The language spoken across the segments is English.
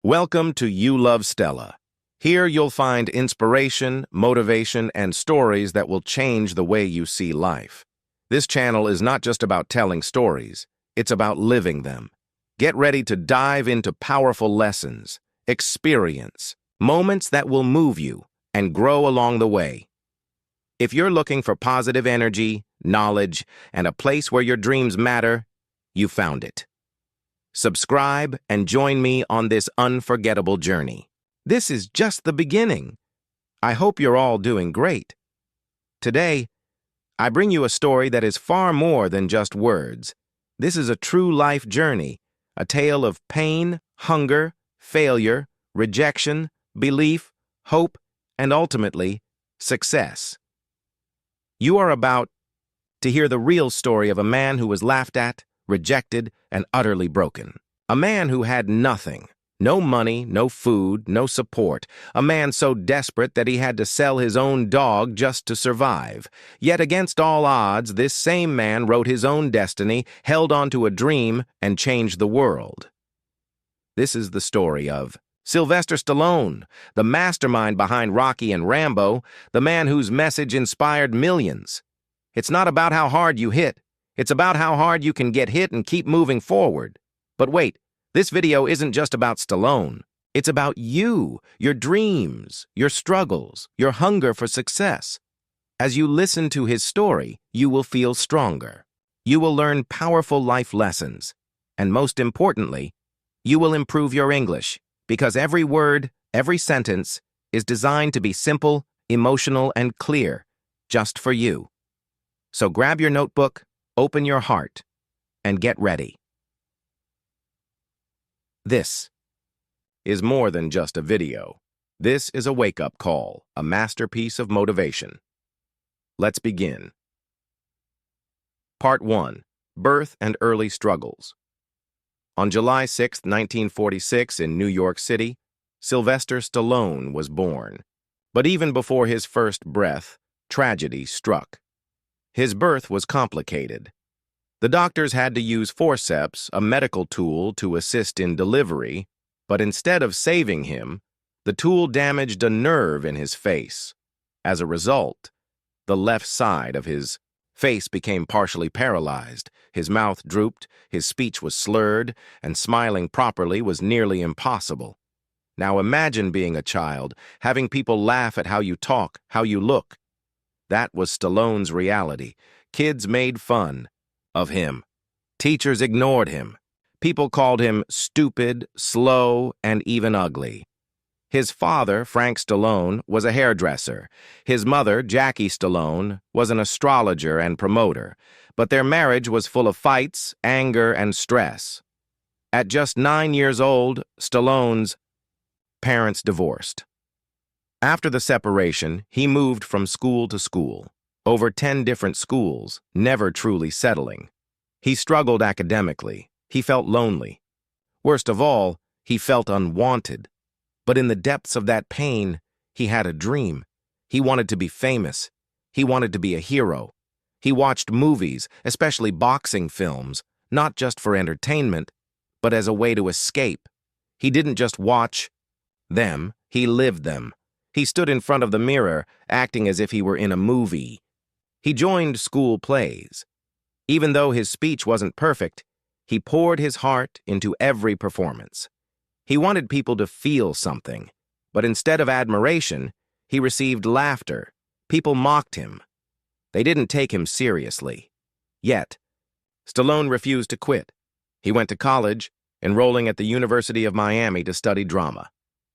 Welcome to You Love Stella. Here you'll find inspiration, motivation, and stories that will change the way you see life. This channel is not just about telling stories, it's about living them. Get ready to dive into powerful lessons, experience, moments that will move you, and grow along the way. If you're looking for positive energy, knowledge, and a place where your dreams matter, you found it. Subscribe and join me on this unforgettable journey. This is just the beginning. I hope you're all doing great. Today, I bring you a story that is far more than just words. This is a true life journey, a tale of pain, hunger, failure, rejection, belief, hope, and ultimately, success. You are about to hear the real story of a man who was laughed at, rejected, and utterly broken. A man who had nothing. No money, no food, no support. A man so desperate that he had to sell his own dog just to survive. Yet against all odds, this same man wrote his own destiny, held on to a dream, and changed the world. This is the story of Silvester Stallone, the mastermind behind Rocky and Rambo, the man whose message inspired millions. It's not about how hard you hit. It's about how hard you can get hit and keep moving forward. But wait, this video isn't just about Stallone. It's about you, your dreams, your struggles, your hunger for success. As you listen to his story, you will feel stronger. You will learn powerful life lessons. And most importantly, you will improve your English, because every word, every sentence is designed to be simple, emotional, and clear, just for you. So grab your notebook, open your heart, and get ready. This is more than just a video. This is a wake-up call, a masterpiece of motivation. Let's begin. Part 1. Birth and Early Struggles. On July 6, 1946, in New York City, Silvester Stallone was born. But even before his first breath, tragedy struck. His birth was complicated. The doctors had to use forceps, a medical tool, to assist in delivery, but instead of saving him, the tool damaged a nerve in his face. As a result, the left side of his face became partially paralyzed, his mouth drooped, his speech was slurred, and smiling properly was nearly impossible. Now imagine being a child, having people laugh at how you talk, how you look. That was Stallone's reality. Kids made fun of him. Teachers ignored him. People called him stupid, slow, and even ugly. His father, Frank Stallone, was a hairdresser. His mother, Jackie Stallone, was an astrologer and promoter. But their marriage was full of fights, anger, and stress. At just 9 years old, Stallone's parents divorced. After the separation, he moved from school to school. Over 10 different schools, never truly settling. He struggled academically. He felt lonely. Worst of all, he felt unwanted. But in the depths of that pain, he had a dream. He wanted to be famous. He wanted to be a hero. He watched movies, especially boxing films, not just for entertainment, but as a way to escape. He didn't just watch them, he lived them. He stood in front of the mirror, acting as if he were in a movie. He joined school plays. Even though his speech wasn't perfect, he poured his heart into every performance. He wanted people to feel something, but instead of admiration, he received laughter. People mocked him. They didn't take him seriously. Yet, Stallone refused to quit. He went to college, enrolling at the University of Miami to study drama.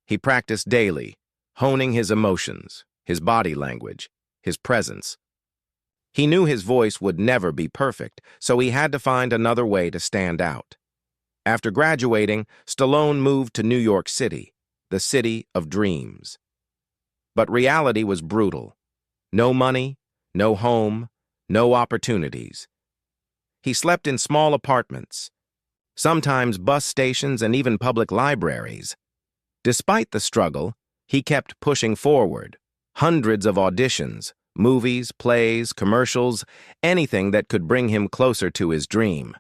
He practiced daily, honing his emotions, his body language, his presence. He knew his voice would never be perfect, so he had to find another way to stand out. After graduating, Stallone moved to New York City, the city of dreams. But reality was brutal. No money, no home, no opportunities. He slept in small apartments, sometimes bus stations and even public libraries. Despite the struggle, he kept pushing forward. Hundreds of auditions, movies, plays, commercials, anything that could bring him closer to his dream.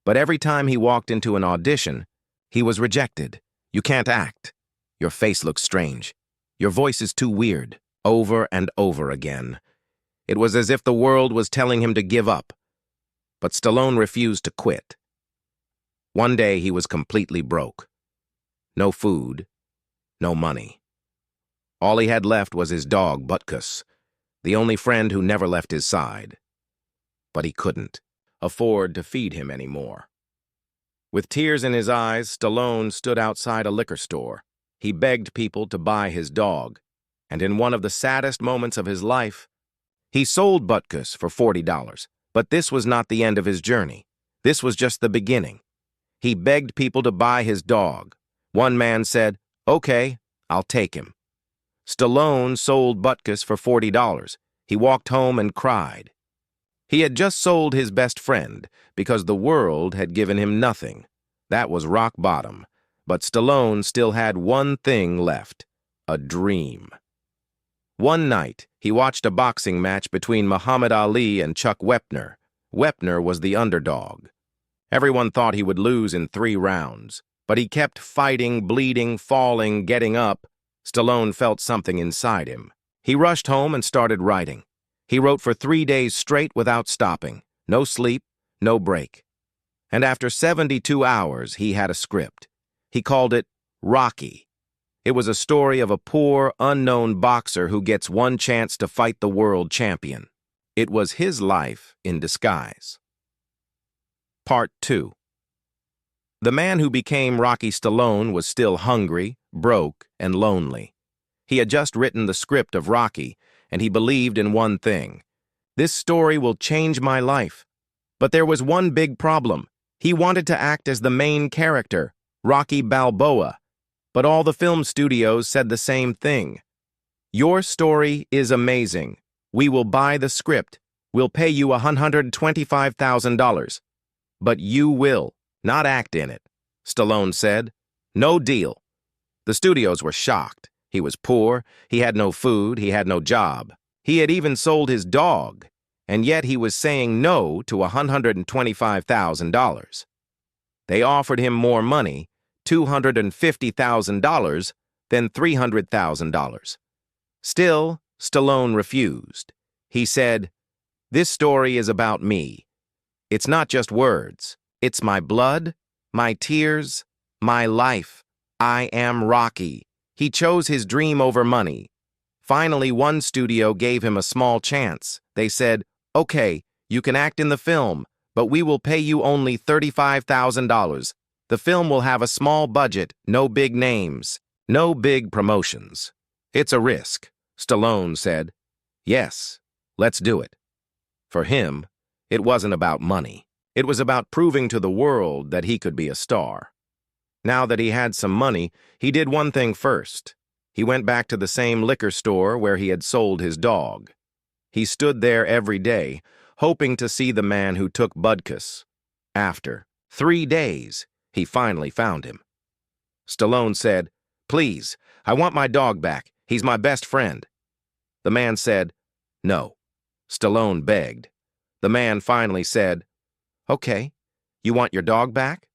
But every time he walked into an audition, he was rejected. You can't act. Your face looks strange. Your voice is too weird, over and over again. It was as if the world was telling him to give up. But Stallone refused to quit. One day he was completely broke. No food, no money. All he had left was his dog, Butkus, the only friend who never left his side. But he couldn't afford to feed him anymore. With tears in his eyes, Stallone stood outside a liquor store. He begged people to buy his dog, and in one of the saddest moments of his life, he sold Butkus for $40. But this was not the end of his journey. This was just the beginning. He begged people to buy his dog. One man said, "Okay, I'll take him." Stallone sold Butkus for $40. He walked home and cried. He had just sold his best friend because the world had given him nothing. That was rock bottom. But Stallone still had one thing left: a dream. One night, he watched a boxing match between Muhammad Ali and Chuck Wepner. Wepner was the underdog. Everyone thought he would lose in 3 rounds, but he kept fighting, bleeding, falling, getting up. Stallone felt something inside him. He rushed home and started writing. He wrote for 3 days straight without stopping. No sleep, no break. And after 72 hours, he had a script. He called it Rocky. It was a story of a poor, unknown boxer who gets one chance to fight the world champion. It was his life in disguise. Part 2. The man who became Rocky Stallone was still hungry, broke, and lonely. He had just written the script of Rocky, and he believed in one thing: this story will change my life. But there was one big problem. He wanted to act as the main character, Rocky Balboa. But all the film studios said the same thing. Your story is amazing. We will buy the script. We'll pay you $125,000. But you will not act in it, Stallone said. No deal. The studios were shocked. He was poor, he had no food, he had no job. He had even sold his dog, and yet he was saying no to $125,000. They offered him more money, $250,000, then $300,000. Still, Stallone refused. He said, "This story is about me. It's not just words. It's my blood, my tears, my life. I am Rocky." He chose his dream over money. Finally, one studio gave him a small chance. They said, "Okay, you can act in the film, but we will pay you only $35,000. The film will have a small budget, no big names, no big promotions." "It's a risk," Stallone said. "Yes, let's do it." For him, it wasn't about money. It was about proving to the world that he could be a star. Now that he had some money, he did one thing first. He went back to the same liquor store where he had sold his dog. He stood there every day, hoping to see the man who took Butkus. After 3 days, he finally found him. Stallone said, "Please, I want my dog back. He's my best friend." The man said, "No." Stallone begged. The man finally said, "Okay, you want your dog back?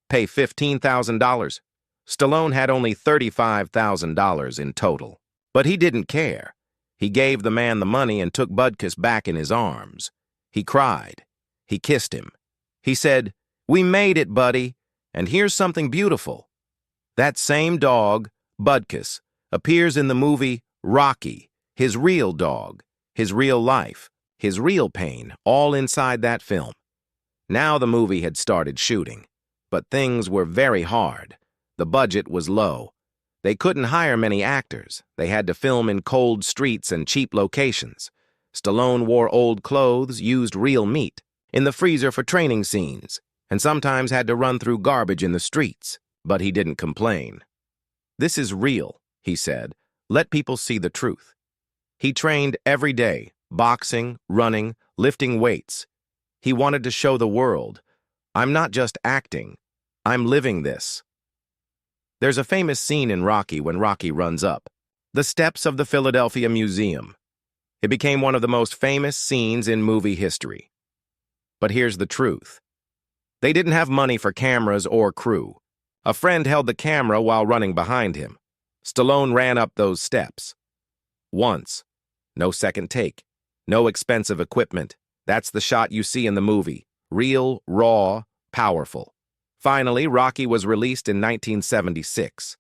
Pay $15,000. Stallone had only $35,000 in total. But he didn't care. He gave the man the money and took Butkus back in his arms. He cried. He kissed him. He said, "We made it, buddy, and here's something beautiful." That same dog, Butkus, appears in the movie Rocky, his real dog, his real life, his real pain, all inside that film. Now the movie had started shooting. But things were very hard. The budget was low. They couldn't hire many actors. They had to film in cold streets and cheap locations. Stallone wore old clothes, used real meat in the freezer for training scenes, and sometimes had to run through garbage in the streets. But he didn't complain. "This is real," he said. "Let people see the truth." He trained every day, boxing, running, lifting weights. He wanted to show the world, "I'm not just acting, I'm living this." There's a famous scene in Rocky when Rocky runs up the steps of the Philadelphia Museum. It became one of the most famous scenes in movie history. But here's the truth. They didn't have money for cameras or crew. A friend held the camera while running behind him. Stallone ran up those steps. Once. No second take. No expensive equipment. That's the shot you see in the movie. Real, raw, powerful. Finally, Rocky was released in 1976.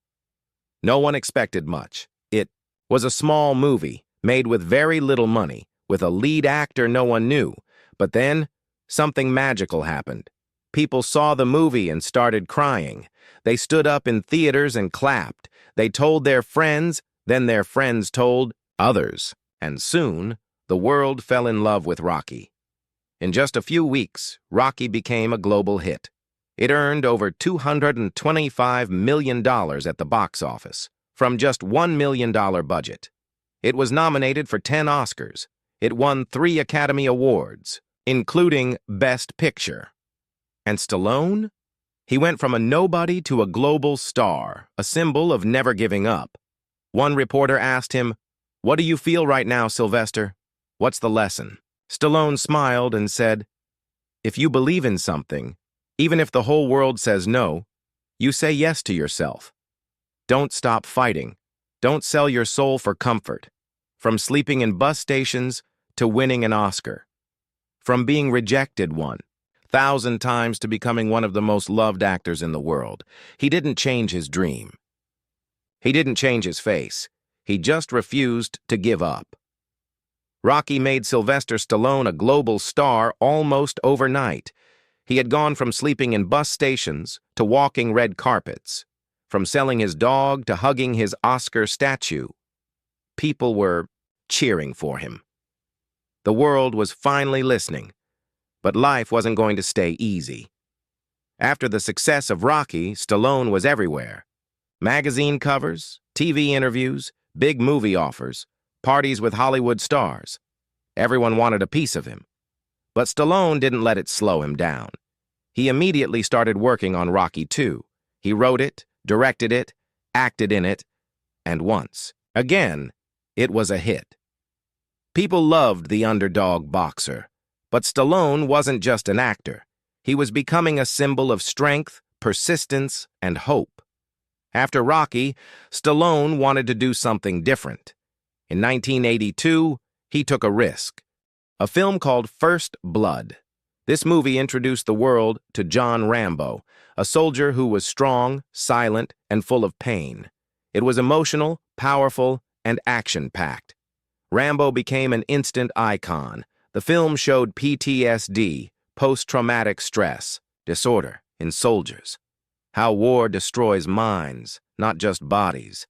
No one expected much. It was a small movie, made with very little money, with a lead actor no one knew. But then, something magical happened. People saw the movie and started crying. They stood up in theaters and clapped. They told their friends, then their friends told others. And soon, the world fell in love with Rocky. In just a few weeks, Rocky became a global hit. It earned over $225 million at the box office, from just $1 million budget. It was nominated for 10 Oscars. It won 3 Academy Awards, including Best Picture. And Stallone? He went from a nobody to a global star, a symbol of never giving up. One reporter asked him, "What do you feel right now, Silvester? What's the lesson?" Stallone smiled and said, "If you believe in something, even if the whole world says no, you say yes to yourself. Don't stop fighting. Don't sell your soul for comfort. From sleeping in bus stations to winning an Oscar. From being rejected 1,000 times to becoming one of the most loved actors in the world. He didn't change his dream. He didn't change his face. He just refused to give up." Rocky made Silvester Stallone a global star almost overnight. He had gone from sleeping in bus stations to walking red carpets, from selling his dog to hugging his Oscar statue. People were cheering for him. The world was finally listening, but life wasn't going to stay easy. After the success of Rocky, Stallone was everywhere. Magazine covers, TV interviews, big movie offers, parties with Hollywood stars. Everyone wanted a piece of him. But Stallone didn't let it slow him down. He immediately started working on Rocky II. He wrote it, directed it, acted in it, and once again, it was a hit. People loved the underdog boxer, but Stallone wasn't just an actor. He was becoming a symbol of strength, persistence, and hope. After Rocky, Stallone wanted to do something different. In 1982, he took a risk. A film called First Blood. This movie introduced the world to John Rambo, a soldier who was strong, silent, and full of pain. It was emotional, powerful, and action-packed. Rambo became an instant icon. The film showed PTSD, post-traumatic stress, disorder in soldiers. How war destroys minds, not just bodies.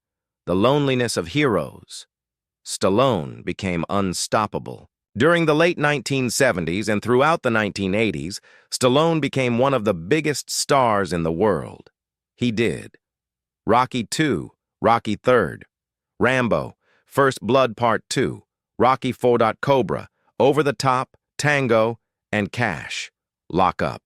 The loneliness of heroes. Stallone became unstoppable. During the late 1970s and throughout the 1980s, Stallone became one of the biggest stars in the world. He did. Rocky II, Rocky III, Rambo, First Blood Part 2, Rocky IV. Cobra, Over the Top, Tango, and Cash. Lock Up.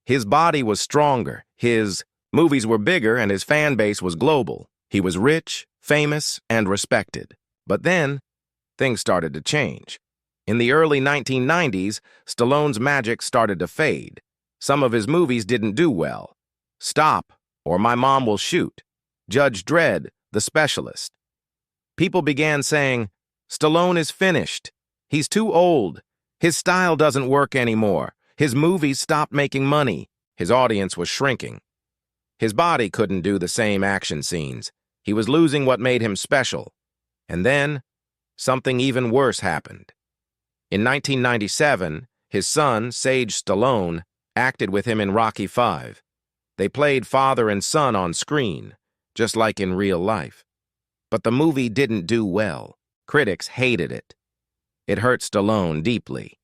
His body was stronger, his movies were bigger, and his fan base was global. He was rich, famous, and respected. But then, things started to change. In the early 1990s, Stallone's magic started to fade. Some of his movies didn't do well. Stop, or My Mom Will Shoot, Judge Dredd, The Specialist. People began saying, "Stallone is finished. He's too old. His style doesn't work anymore. His movies stopped making money." His audience was shrinking. His body couldn't do the same action scenes. He was losing what made him special. And then, something even worse happened. In 1997, his son, Sage Stallone, acted with him in Rocky V. They played father and son on screen, just like in real life. But the movie didn't do well. Critics hated it. It hurt Stallone deeply.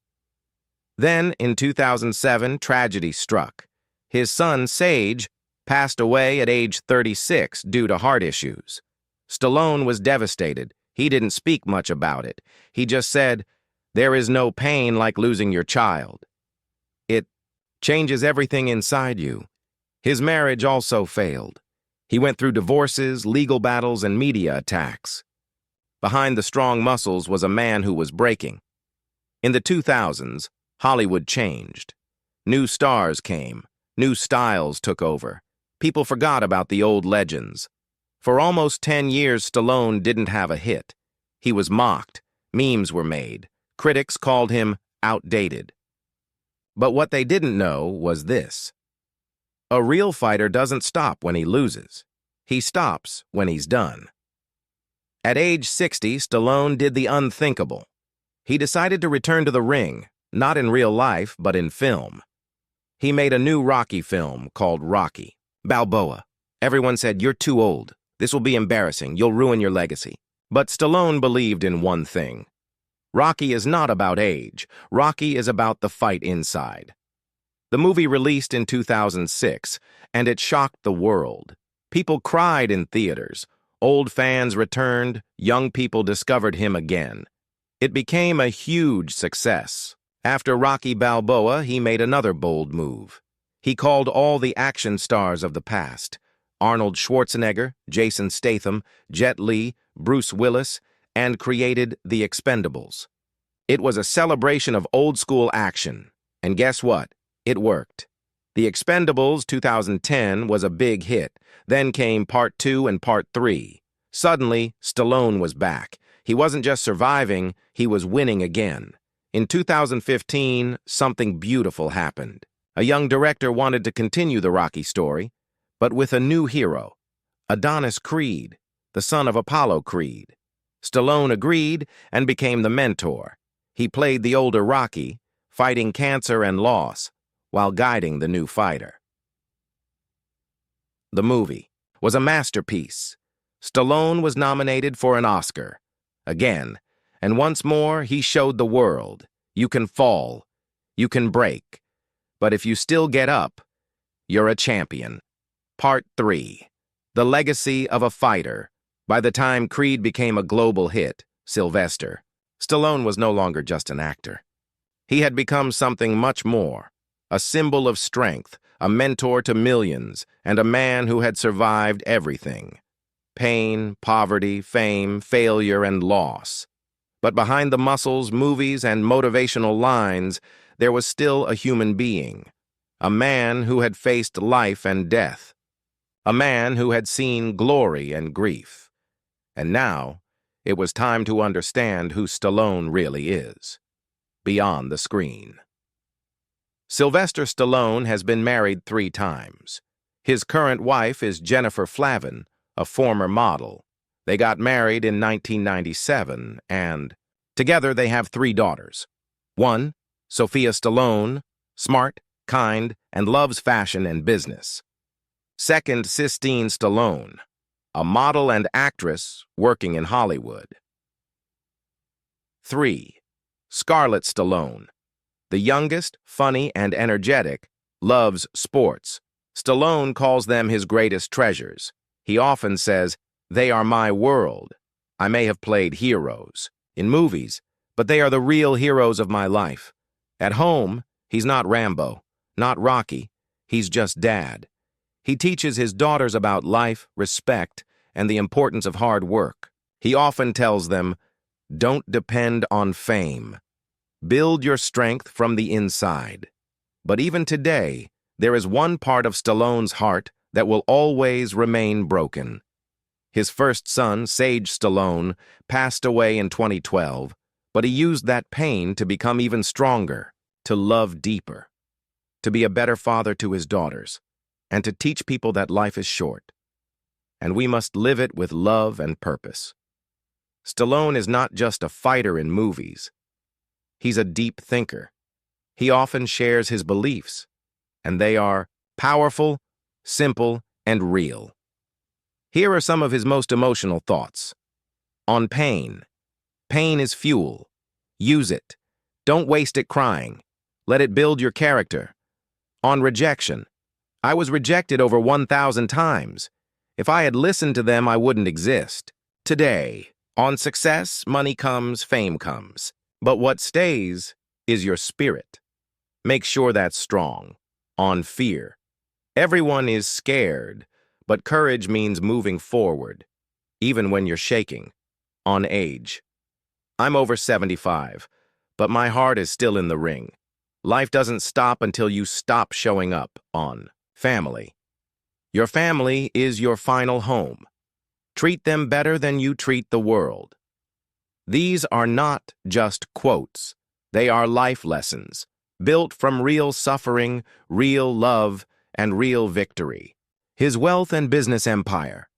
Then, in 2007, tragedy struck. His son, Sage, passed away at age 36 due to heart issues. Stallone was devastated. He didn't speak much about it. He just said, "There is no pain like losing your child. It changes everything inside you." His marriage also failed. He went through divorces, legal battles, and media attacks. Behind the strong muscles was a man who was breaking. In the 2000s, Hollywood changed. New stars came. New styles took over. People forgot about the old legends. For almost 10 years, Stallone didn't have a hit. He was mocked, memes were made, critics called him outdated. But what they didn't know was this. A real fighter doesn't stop when he loses. He stops when he's done. At age 60, Stallone did the unthinkable. He decided to return to the ring, not in real life, but in film. He made a new Rocky film called Rocky Balboa. Everyone said, "You're too old. This will be embarrassing. You'll ruin your legacy." But Stallone believed in one thing. Rocky is not about age. Rocky is about the fight inside. The movie released in 2006, and it shocked the world. People cried in theaters. Old fans returned. Young people discovered him again. It became a huge success. After Rocky Balboa, he made another bold move. He called all the action stars of the past, Arnold Schwarzenegger, Jason Statham, Jet Li, Bruce Willis, and created The Expendables. It was a celebration of old-school action, and guess what? It worked. The Expendables 2010 was a big hit. Then came Part 2 and Part 3. Suddenly, Stallone was back. He wasn't just surviving, he was winning again. In 2015, something beautiful happened. A young director wanted to continue the Rocky story, but with a new hero, Adonis Creed, the son of Apollo Creed. Stallone agreed and became the mentor. He played the older Rocky, fighting cancer and loss, while guiding the new fighter. The movie was a masterpiece. Stallone was nominated for an Oscar. Again, and once more he showed the world, you can fall, you can break, but if you still get up, you're a champion. Part 3. The Legacy of a Fighter. By the time Creed became a global hit, Silvester, Stallone was no longer just an actor. He had become something much more, a symbol of strength, a mentor to millions, and a man who had survived everything. Pain, poverty, fame, failure, and loss. But behind the muscles, movies, and motivational lines, there was still a human being. A man who had faced life and death. A man who had seen glory and grief. And now, it was time to understand who Stallone really is. Beyond the screen. Sylvester Stallone has been married 3 times. His current wife is Jennifer Flavin, a former model. They got married in 1997, and together they have 3 daughters. 1, Sophia Stallone, smart, kind, and loves fashion and business. 2nd, Sistine Stallone, a model and actress working in Hollywood. 3, Scarlett Stallone, the youngest, funny, and energetic, loves sports. Stallone calls them his greatest treasures. He often says, "They are my world. I may have played heroes in movies, but they are the real heroes of my life." At home, he's not Rambo, not Rocky. He's just Dad. He teaches his daughters about life, respect, and the importance of hard work. He often tells them, "Don't depend on fame. Build your strength from the inside." But even today, there is one part of Stallone's heart that will always remain broken. His first son, Sage Stallone, passed away in 2012, but he used that pain to become even stronger, to love deeper, to be a better father to his daughters, and to teach people that life is short, and we must live it with love and purpose. Stallone is not just a fighter in movies. He's a deep thinker. He often shares his beliefs, and they are powerful, simple, and real. Here are some of his most emotional thoughts. On pain. Pain is fuel. Use it. Don't waste it crying. Let it build your character. On rejection. I was rejected over 1,000 times. If I had listened to them, I wouldn't exist. Today. On success, money comes, fame comes. But what stays is your spirit. Make sure that's strong. On fear. Everyone is scared, but courage means moving forward, even when you're shaking. On age. I'm over 75, but my heart is still in the ring. Life doesn't stop until you stop showing up. On family. Your family is your final home. Treat them better than you treat the world. These are not just quotes. They are life lessons, built from real suffering, real love, and real victory. His wealth and business empire.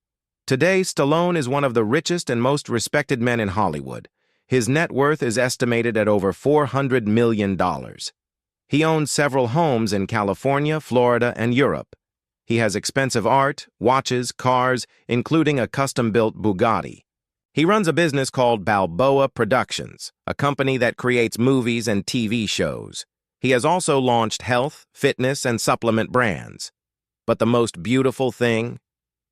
Today, Stallone is one of the richest and most respected men in Hollywood. His net worth is estimated at over $400 million. He owns several homes in California, Florida, and Europe. He has expensive art, watches, cars, including a custom-built Bugatti. He runs a business called Balboa Productions, a company that creates movies and TV shows. He has also launched health, fitness, and supplement brands. But the most beautiful thing?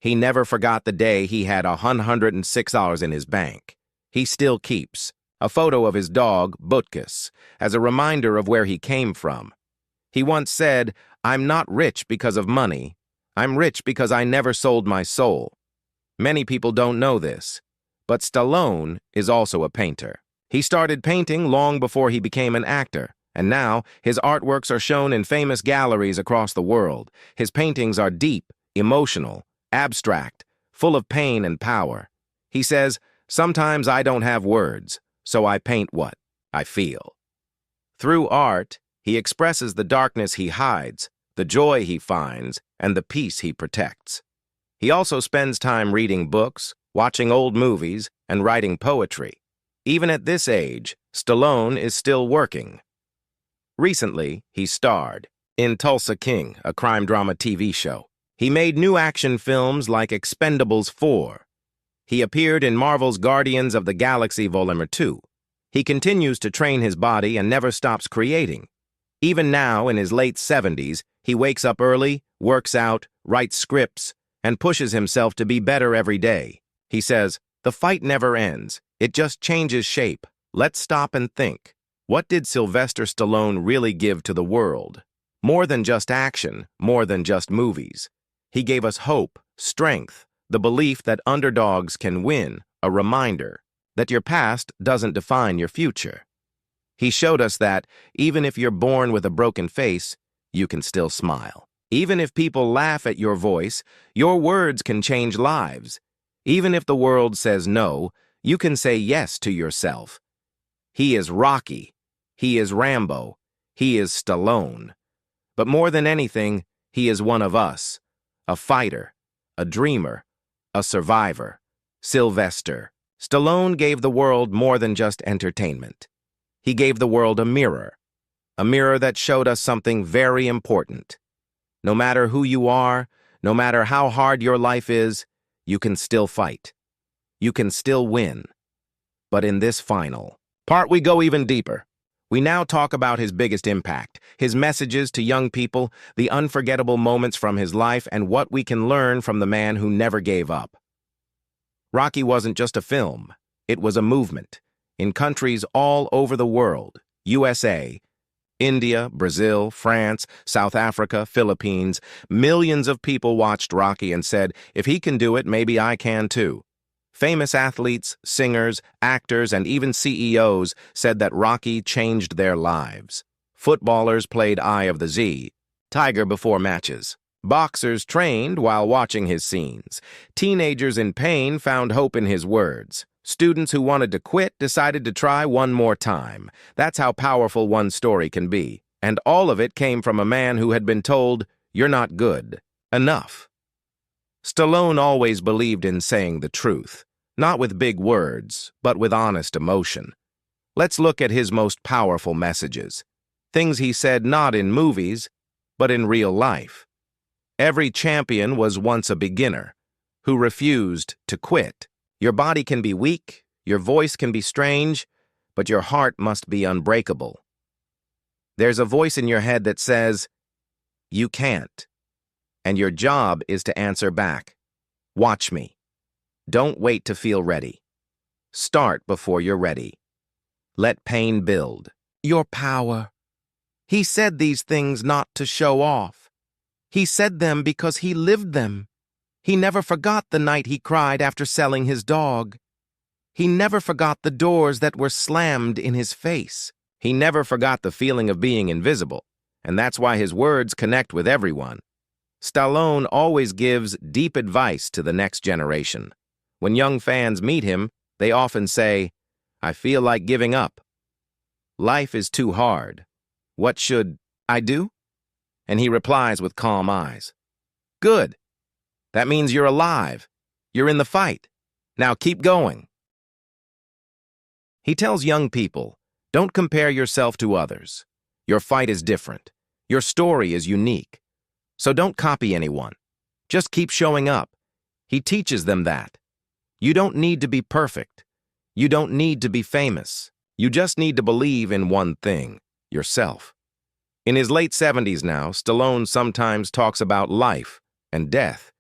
He never forgot the day he had $106 in his bank. He still keeps a photo of his dog, Butkus, as a reminder of where he came from. He once said, "I'm not rich because of money. I'm rich because I never sold my soul." Many people don't know this, but Stallone is also a painter. He started painting long before he became an actor, and now his artworks are shown in famous galleries across the world. His paintings are deep, emotional, abstract, full of pain and power. He says, "Sometimes I don't have words, so I paint what I feel." Through art, he expresses the darkness he hides, the joy he finds, and the peace he protects. He also spends time reading books, watching old movies, and writing poetry. Even at this age, Stallone is still working. Recently, he starred in Tulsa King, a crime drama TV show. He made new action films like Expendables 4. He appeared in Marvel's Guardians of the Galaxy Volume 2. He continues to train his body and never stops creating. Even now, in his late 70s, he wakes up early, works out, writes scripts, and pushes himself to be better every day. He says, "The fight never ends. It just changes shape. Let's stop and think. What did Silvester Stallone really give to the world? More than just action, more than just movies. He gave us hope, strength, the belief that underdogs can win, a reminder that your past doesn't define your future. He showed us that, even if you're born with a broken face, you can still smile. Even if people laugh at your voice, your words can change lives. Even if the world says no, you can say yes to yourself. He is Rocky. He is Rambo. He is Stallone. But more than anything, he is one of us. A fighter, a dreamer, a survivor. Silvester. Stallone gave the world more than just entertainment. He gave the world a mirror that showed us something very important. No matter who you are, no matter how hard your life is, you can still fight. You can still win. But in this final part, we go even deeper. We now talk about his biggest impact, his messages to young people, the unforgettable moments from his life, and what we can learn from the man who never gave up. Rocky wasn't just a film. It was a movement. In countries all over the world, USA, India, Brazil, France, South Africa, Philippines, millions of people watched Rocky and said, "If he can do it, maybe I can too." Famous athletes, singers, actors, and even CEOs said that Rocky changed their lives. Footballers played Eye of the Z, Tiger before matches. Boxers trained while watching his scenes. Teenagers in pain found hope in his words. Students who wanted to quit decided to try one more time. That's how powerful one story can be. And all of it came from a man who had been told, "You're not good enough." Stallone always believed in saying the truth, not with big words, but with honest emotion. Let's look at his most powerful messages. Things he said not in movies, but in real life. Every champion was once a beginner who refused to quit. Your body can be weak, your voice can be strange, but your heart must be unbreakable. There's a voice in your head that says, "You can't." And your job is to answer back, "Watch me." Don't wait to feel ready. Start before you're ready. Let pain build your power. He said these things not to show off. He said them because he lived them. He never forgot the night he cried after selling his dog. He never forgot the doors that were slammed in his face. He never forgot the feeling of being invisible, and that's why his words connect with everyone. Stallone always gives deep advice to the next generation. When young fans meet him, they often say, "I feel like giving up. Life is too hard. What should I do?" And he replies with calm eyes, "Good. That means you're alive. You're in the fight. Now keep going." He tells young people, don't compare yourself to others. Your fight is different. Your story is unique. So don't copy anyone. Just keep showing up. He teaches them that. You don't need to be perfect. You don't need to be famous. You just need to believe in one thing, yourself. In his late 70s now, Stallone sometimes talks about life and death.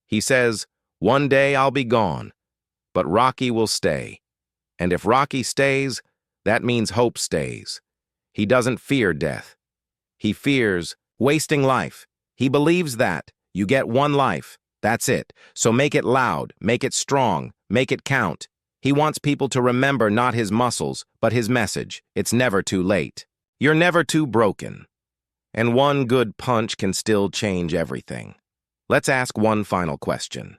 He says, "One day I'll be gone, but Rocky will stay. And if Rocky stays, that means hope stays." He doesn't fear death. He fears wasting life. He believes that you get one life. That's it. So make it loud, make it strong, make it count. He wants people to remember not his muscles, but his message. It's never too late. You're never too broken. And one good punch can still change everything. Let's ask one final question.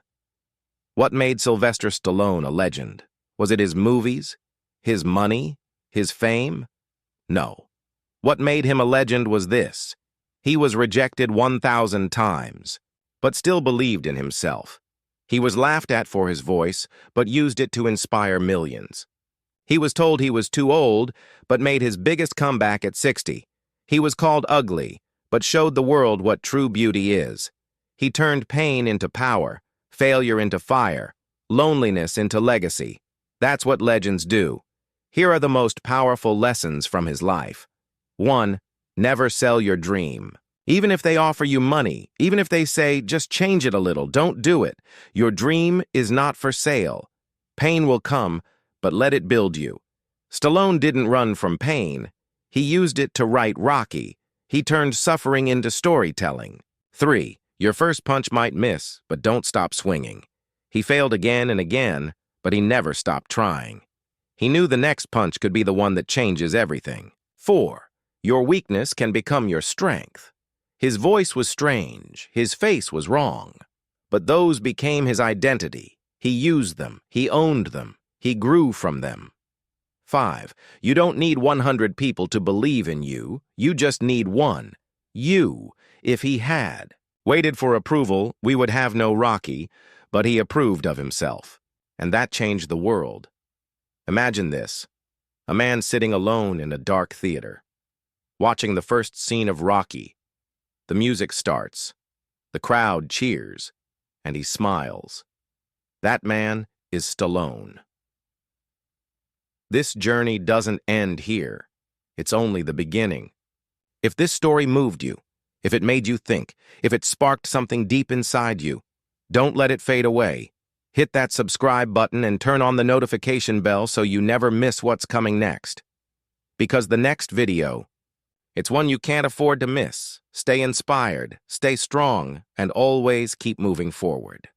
What made Silvester Stallone a legend? Was it his movies? His money? His fame? No. What made him a legend was this. He was rejected 1,000 times, but still believed in himself. He was laughed at for his voice, but used it to inspire millions. He was told he was too old, but made his biggest comeback at 60. He was called ugly, but showed the world what true beauty is. He turned pain into power, failure into fire, loneliness into legacy. That's what legends do. Here are the most powerful lessons from his life. 1. Never sell your dream. Even if they offer you money, even if they say, just change it a little, don't do it. Your dream is not for sale. Pain will come, but let it build you. Stallone didn't run from pain. He used it to write Rocky. He turned suffering into storytelling. 3. Your first punch might miss, but don't stop swinging. He failed again and again, but he never stopped trying. He knew the next punch could be the one that changes everything. 4. Your weakness can become your strength. His voice was strange, his face was wrong, but those became his identity. He used them, he owned them, he grew from them. 5. You don't need 100 people to believe in you, you just need one. You. If he had waited for approval, we would have no Rocky, but he approved of himself, and that changed the world. Imagine this, a man sitting alone in a dark theater, watching the first scene of Rocky. The music starts, the crowd cheers, and he smiles. That man is Stallone. This journey doesn't end here. It's only the beginning. If this story moved you, if it made you think, if it sparked something deep inside you, don't let it fade away. Hit that subscribe button and turn on the notification bell so you never miss what's coming next. Because the next video, it's one you can't afford to miss. Stay inspired, stay strong, and always keep moving forward.